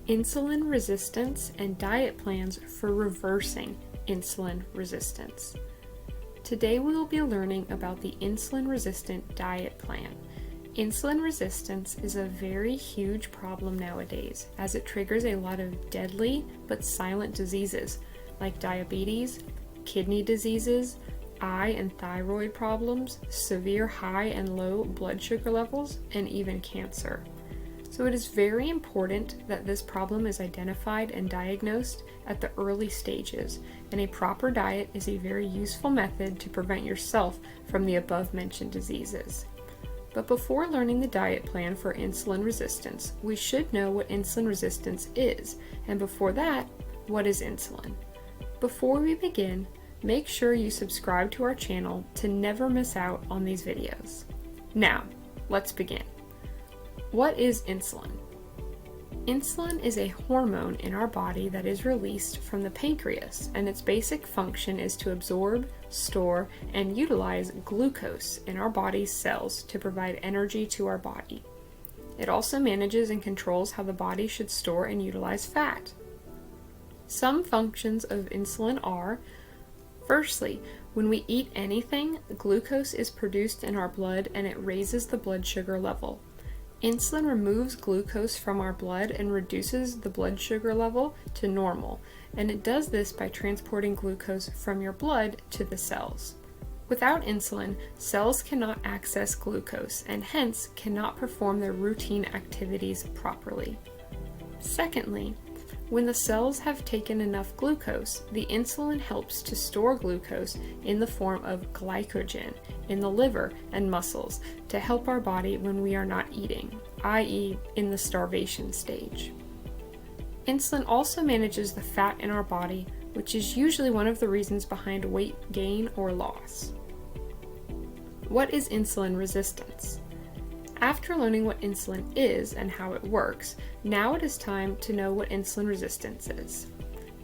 insulin resistance and diet plans for reversing insulin resistance. Today we will be learning about the insulin-resistant diet plan. Insulin resistance is a very huge problem nowadays as it triggers a lot of deadly but silent diseases like diabetes, kidney diseases, eye and thyroid problems, severe high and low blood sugar levels, and even cancer. So it is very important that this problem is identified and diagnosed at the early stages, and a proper diet is a very useful method to prevent yourself from the above-mentioned diseases. But before learning the diet plan for insulin resistance, we should know what insulin resistance is, and before that, what is insulin? Before we begin, make sure you subscribe to our channel to never miss out on these videos. Now, let's begin. What is insulin? Insulin is a hormone in our body that is released from the pancreas, and its basic function is to absorb, store, and utilize glucose in our body's cells to provide energy to our body. It also manages and controls how the body should store and utilize fat. Some functions of insulin are: firstly, when we eat anything, glucose is produced in our blood and it raises the blood sugar level. Insulin removes glucose from our blood and reduces the blood sugar level to normal, and it does this by transporting glucose from your blood to the cells. Without insulin, cells cannot access glucose and hence cannot perform their routine activities properly. Secondly, when the cells have taken enough glucose, the insulin helps to store glucose in the form of glycogen in the liver and muscles to help our body when we are not eating, i.e., in the starvation stage. Insulin also manages the fat in our body, which is usually one of the reasons behind weight gain or loss. What is insulin resistance? After learning what insulin is and how it works, now it is time to know what insulin resistance is.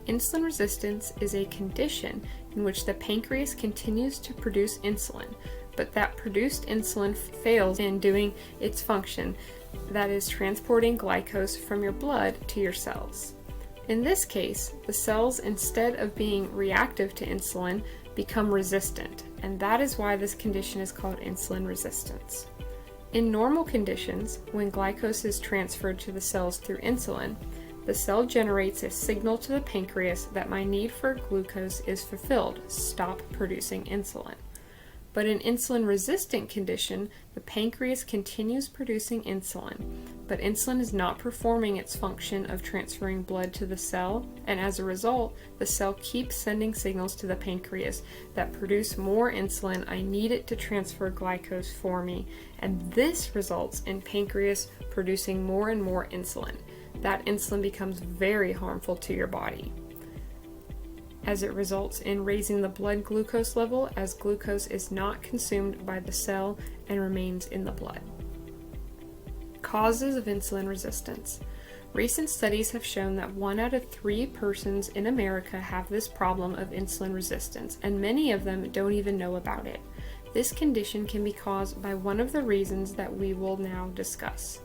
Insulin resistance is a condition in which the pancreas continues to produce insulin, but that produced insulin fails in doing its function, that is, transporting glucose from your blood to your cells. In this case, the cells, instead of being reactive to insulin, become resistant, and that is why this condition is called insulin resistance. In normal conditions, when glucose is transferred to the cells through insulin, the cell generates a signal to the pancreas that my need for glucose is fulfilled, stop producing insulin. But in insulin-resistant condition, the pancreas continues producing insulin, but insulin is not performing its function of transferring blood to the cell, and as a result, the cell keeps sending signals to the pancreas that produce more insulin. I need it to transfer glucose for me, and this results in pancreas producing more and more insulin. That insulin becomes very harmful to your body, as it results in raising the blood glucose level, as glucose is not consumed by the cell and remains in the blood. Causes of insulin resistance. Recent studies have shown that 1 out of 3 persons in America have this problem of insulin resistance, and many of them don't even know about it. This condition can be caused by one of the reasons that we will now discuss.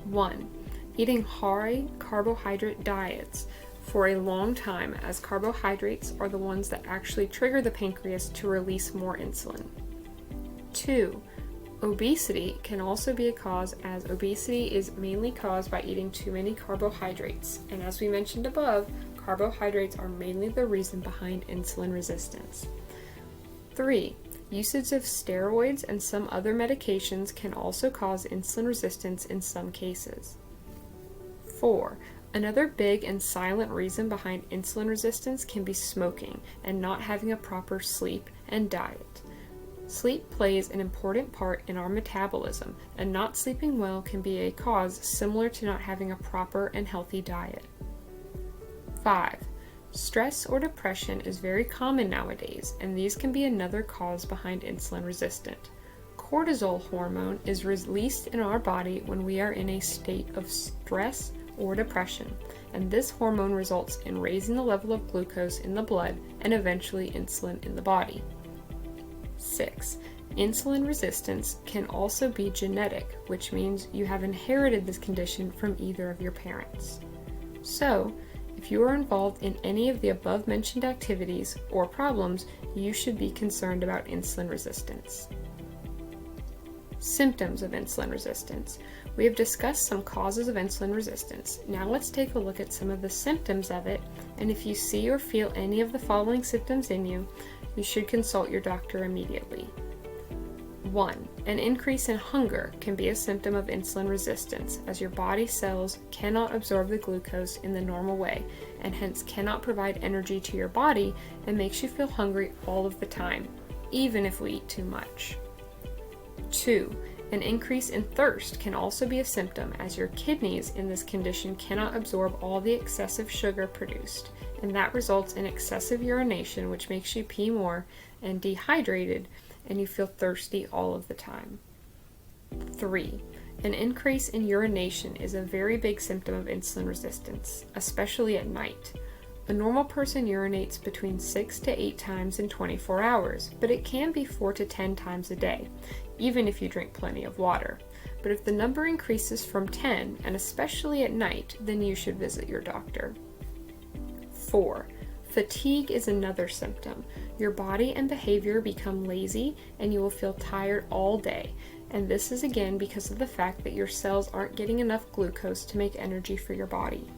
1. Eating high carbohydrate diets for a long time, as carbohydrates are the ones that actually trigger the pancreas to release more insulin. 2. Obesity can also be a cause, as obesity is mainly caused by eating too many carbohydrates, and as we mentioned above, carbohydrates are mainly the reason behind insulin resistance. 3. Usage of steroids and some other medications can also cause insulin resistance in some cases. 4. Another big and silent reason behind insulin resistance can be smoking and not having a proper sleep and diet. Sleep plays an important part in our metabolism, and not sleeping well can be a cause similar to not having a proper and healthy diet. 5. Stress or depression is very common nowadays, and these can be another cause behind insulin resistance. Cortisol hormone is released in our body when we are in a state of stress or depression, and this hormone results in raising the level of glucose in the blood and eventually insulin in the body. 6. Insulin resistance can also be genetic, which means you have inherited this condition from either of your parents. So, if you are involved in any of the above-mentioned activities or problems, you should be concerned about insulin resistance. Symptoms of insulin resistance. We have discussed some causes of insulin resistance. Now let's take a look at some of the symptoms of it, and if you see or feel any of the following symptoms in you, you should consult your doctor immediately. 1. An increase in hunger can be a symptom of insulin resistance, as your body cells cannot absorb the glucose in the normal way, and hence cannot provide energy to your body and makes you feel hungry all of the time, even if we eat too much. 2. An increase in thirst can also be a symptom, as your kidneys in this condition cannot absorb all the excessive sugar produced, and that results in excessive urination, which makes you pee more and dehydrated, and you feel thirsty all of the time. 3. An increase in urination is a very big symptom of insulin resistance, especially at night. A normal person urinates between 6 to 8 times in 24 hours, but it can be 4 to 10 times a day, even if you drink plenty of water. But if the number increases from 10, and especially at night, then you should visit your doctor. 4. Fatigue is another symptom. Your body and behavior become lazy and you will feel tired all day, and this is again because of the fact that your cells aren't getting enough glucose to make energy for your body.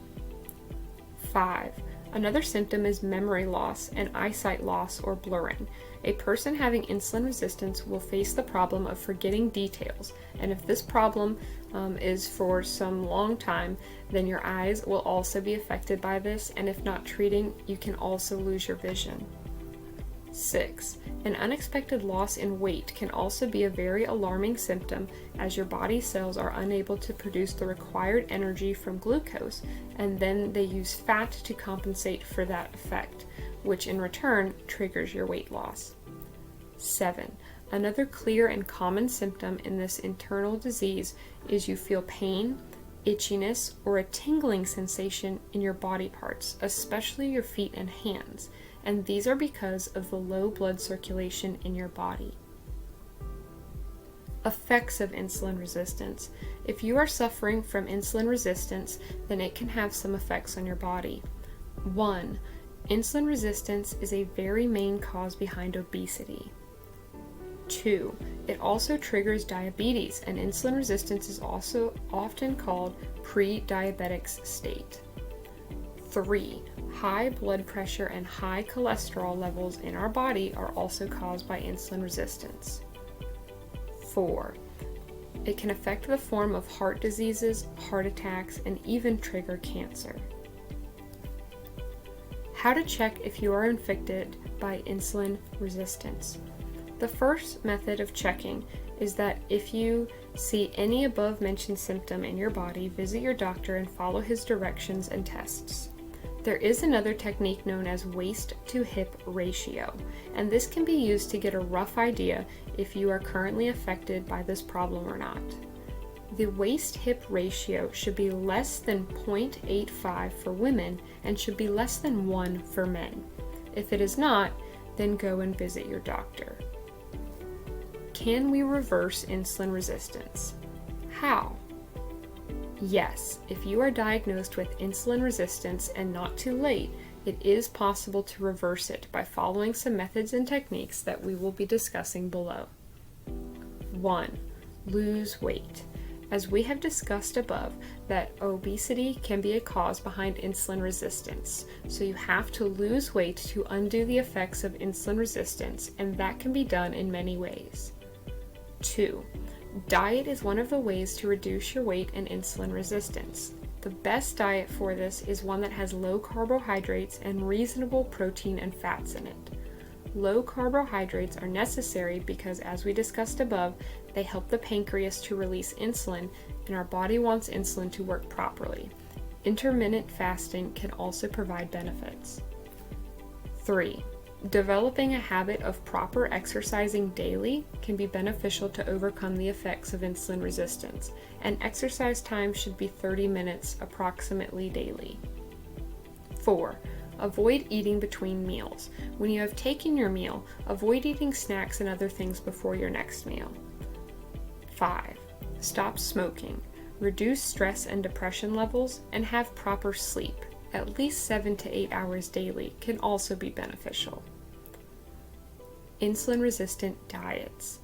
5. Another symptom is memory loss and eyesight loss or blurring. A person having insulin resistance will face the problem of forgetting details, and if this problem is for some long time, then your eyes will also be affected by this, and if not treating, you can also lose your vision. 6. An unexpected loss in weight can also be a very alarming symptom, as your body cells are unable to produce the required energy from glucose, and then they use fat to compensate for that effect, which in return triggers your weight loss. 7. Another clear and common symptom in this internal disease is you feel pain, itchiness, or a tingling sensation in your body parts, especially your feet and hands, and these are because of the low blood circulation in your body. Effects of insulin resistance. If you are suffering from insulin resistance, then it can have some effects on your body. 1. Insulin resistance is a very main cause behind obesity. 2. It also triggers diabetes, and insulin resistance is also often called pre-diabetic state. 3. High blood pressure and high cholesterol levels in our body are also caused by insulin resistance. 4. It can affect the form of heart diseases, heart attacks, and even trigger cancer. How to check if you are infected by insulin resistance. The first method of checking is that if you see any above mentioned symptom in your body, visit your doctor and follow his directions and tests. There is another technique known as waist to hip ratio, and this can be used to get a rough idea if you are currently affected by this problem or not. The waist-hip ratio should be less than 0.85 for women and should be less than 1 for men. If it is not, then go and visit your doctor. Can we reverse insulin resistance? How? Yes, if you are diagnosed with insulin resistance and not too late, it is possible to reverse it by following some methods and techniques that we will be discussing below. 1. Lose weight. As we have discussed above, that obesity can be a cause behind insulin resistance, so you have to lose weight to undo the effects of insulin resistance, and that can be done in many ways. 2. Diet is one of the ways to reduce your weight and insulin resistance. The best diet for this is one that has low carbohydrates and reasonable protein and fats in it. Low carbohydrates are necessary because, as we discussed above, they help the pancreas to release insulin, and our body wants insulin to work properly. Intermittent fasting can also provide benefits. 3. Developing a habit of proper exercising daily can be beneficial to overcome the effects of insulin resistance, and exercise time should be 30 minutes approximately daily. 4. Avoid eating between meals. When you have taken your meal, avoid eating snacks and other things before your next meal. 5. Stop smoking. reduce stress and depression levels, and have proper sleep, at least 7 to 8 hours daily, can also be beneficial. Insulin-resistant diets.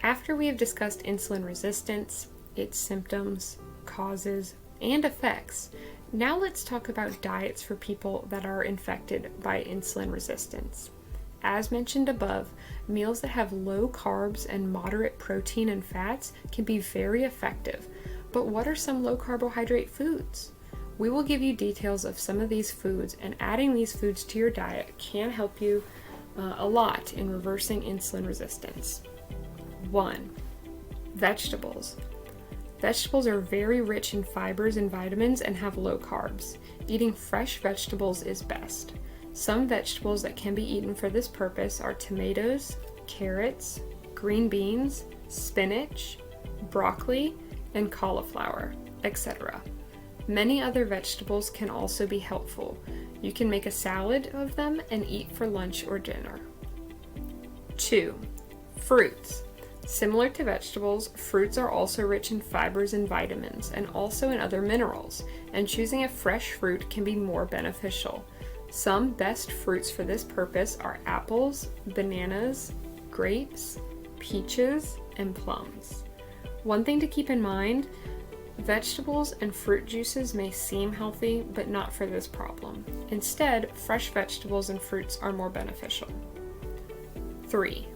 After we have discussed insulin resistance, its symptoms, causes, and effects, now let's talk about diets for people that are infected by insulin resistance. As mentioned above, meals that have low carbs and moderate protein and fats can be very effective. But what are some low carbohydrate foods? We will give you details of some of these foods, and adding these foods to your diet can help you a lot in reversing insulin resistance. 1. Vegetables. Vegetables are very rich in fibers and vitamins and have low carbs. Eating fresh vegetables is best. Some vegetables that can be eaten for this purpose are tomatoes, carrots, green beans, spinach, broccoli, and cauliflower, etc. Many other vegetables can also be helpful. You can make a salad of them and eat for lunch or dinner. 2. Fruits. Similar to vegetables, fruits are also rich in fibers and vitamins, and also in other minerals, and choosing a fresh fruit can be more beneficial. Some best fruits for this purpose are apples, bananas, grapes, peaches, and plums. One thing to keep in mind, vegetables and fruit juices may seem healthy, but not for this problem. Instead, fresh vegetables and fruits are more beneficial. 3.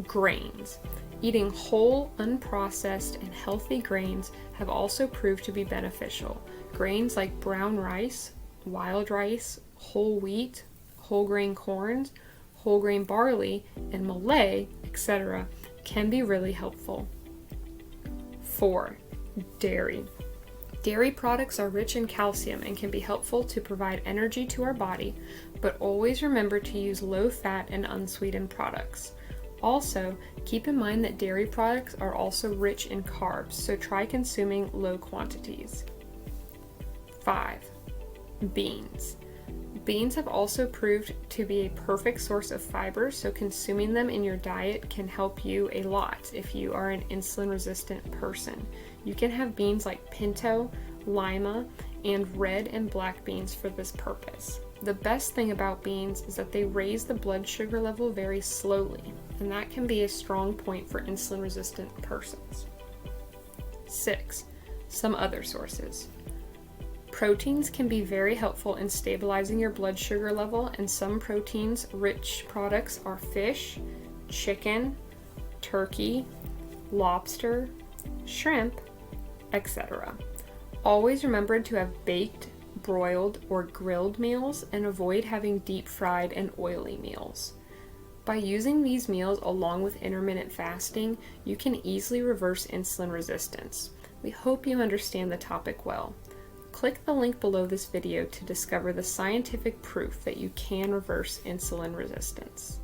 Grains. Eating whole, unprocessed, and healthy grains have also proved to be beneficial. Grains like brown rice, wild rice, whole wheat, whole grain corns, whole grain barley, and millet, etc. can be really helpful. 4. Dairy. Dairy products are rich in calcium and can be helpful to provide energy to our body, but always remember to use low-fat and unsweetened products. Also, keep in mind that dairy products are also rich in carbs, so try consuming low quantities. 5. Beans. Beans have also proved to be a perfect source of fiber, so consuming them in your diet can help you a lot if you are an insulin-resistant person. You can have beans like pinto, lima, and red and black beans for this purpose. The best thing about beans is that they raise the blood sugar level very slowly, and that can be a strong point for insulin-resistant persons. 6. Some other sources. Proteins can be very helpful in stabilizing your blood sugar level, and some proteins-rich products are fish, chicken, turkey, lobster, shrimp, etc. Always remember to have baked, broiled, or grilled meals, and avoid having deep-fried and oily meals. By using these meals along with intermittent fasting, you can easily reverse insulin resistance. We hope you understand the topic well. Click the link below this video to discover the scientific proof that you can reverse insulin resistance.